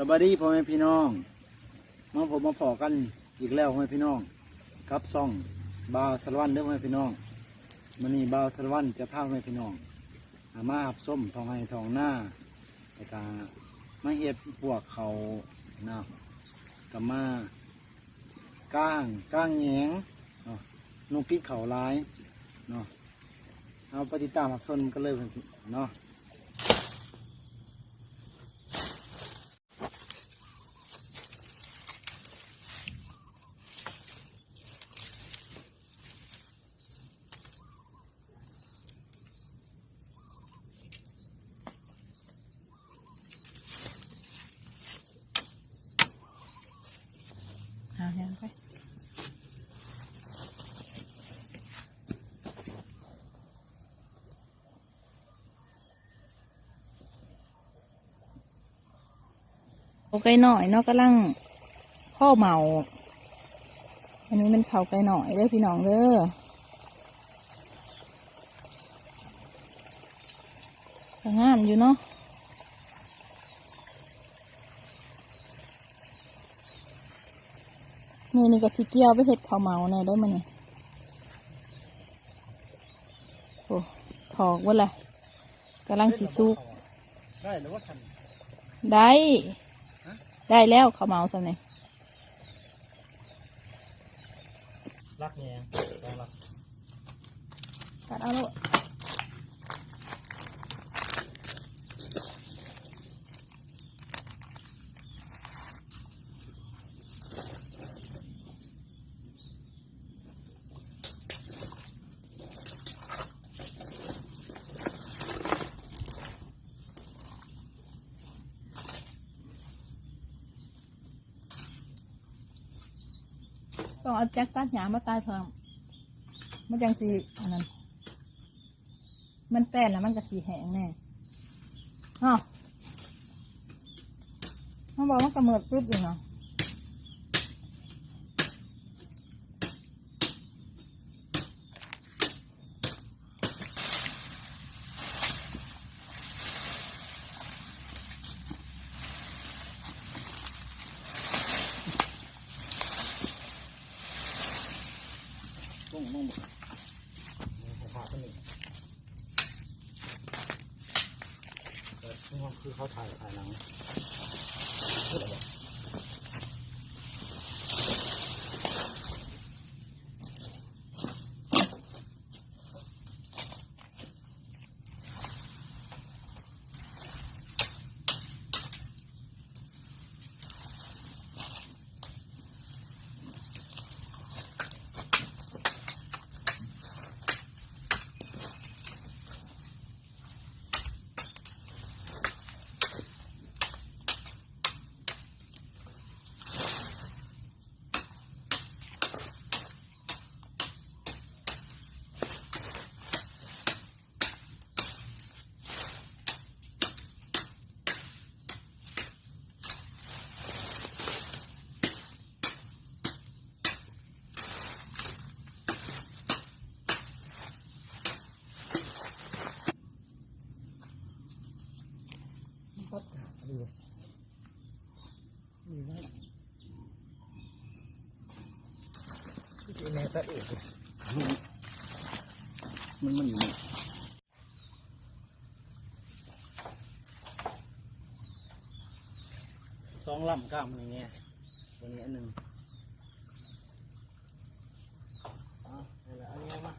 สวัสดีพ่อแม่พี่น้องมาพอกันอีกแล้วพ่อแม่พี่น้องกับซ่องบ่าวสารวัตรเด้อพ่อแม่พี่น้องมื้อนี้บ่าวสารวัตรจะพาพ่อแม่พี่น้องมาหับส้มทองไห้ทองหน้าแล้วก็มาเฮ็ดพวกเขาเนาะกับมาก้างแหยงเนาะนุ่งพริกเขาลายเนาะเอาไปติดตามหับส้มกันเลยเนาะไปโอเคหน่อยเนาะกำลังข้อเมาอันนี้มันเข่าไกลหน่อยเด้อพี่น้องเด้อแต่งามอยู่เนาะนี่ก็สิเกียวไปเห็ดข้าวเมาเนี่ยได้มั้ยเนี่ยโอ้ถอกว่าละกำลังสิซุกได้หรือว่าทันได้แล้วข้าวเมาสำเนียงรักแยงต้องรักตัดเอาลูกต้องเอาแจ็คตัดหยามาตายเพิ่มมันจังสีอันนั้นมันแป้นแล้วมันก็สีแห้งแน่อ๋อมันบอกมันกระเมิดปึ๊บอยู่เนาะต้องขาดตัวนี้นี่คือเขาถ่ายหนังแม่ตาเอกมันอยู่สองลำกล้ามอย่างเงี้ยวันนี้อันหนึ่งอันนี้มา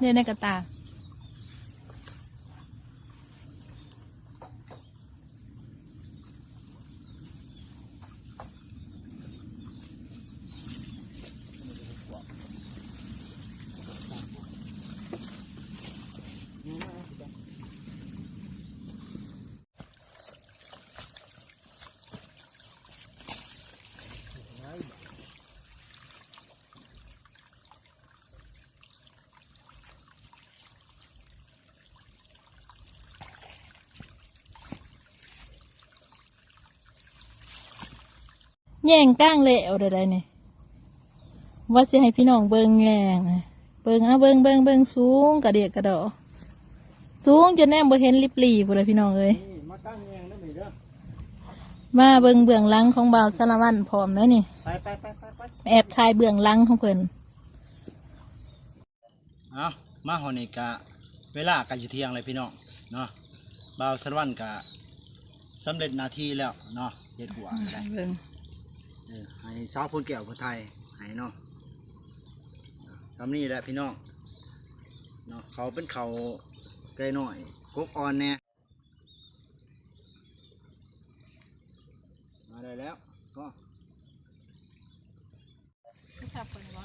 เนี่ยในกระตาแย่งก้างเละเอาได้เนี่ยว่าสิให้พี่น้องเบิ่งแย่งเบิ่งเบิ่งสูงกระเดียกกระดอสูงจนแนมบ่เห็นลิบหลีพุ่นเลยพี่น้องเอ้ยมาตั้งแยงได้ไหมเด้อ มาเบิ่งเบื้องหลังของบ่าวสารวัตรพร้อมเลยนี่ ไป แอบถ่ายเบื้องหลังของเพิ่น เอามาหอนี่กะเวลากะจะเที่ยงเลยพี่น้องเนาะบ่าวสารวัตรกะสำเร็จหนาทีแล้วเนาะเฮ็ดหัวก็ได้ เบิ่ง ให้สาวพูนแก้วคนไทยให้เนาะสำนี่แหละพี่น้องเนาะเขาเป็นเขาไกลหน่อยกกอ่อนแน่มาได้แล้วก็ ไม่ทราบเพิ่นบ่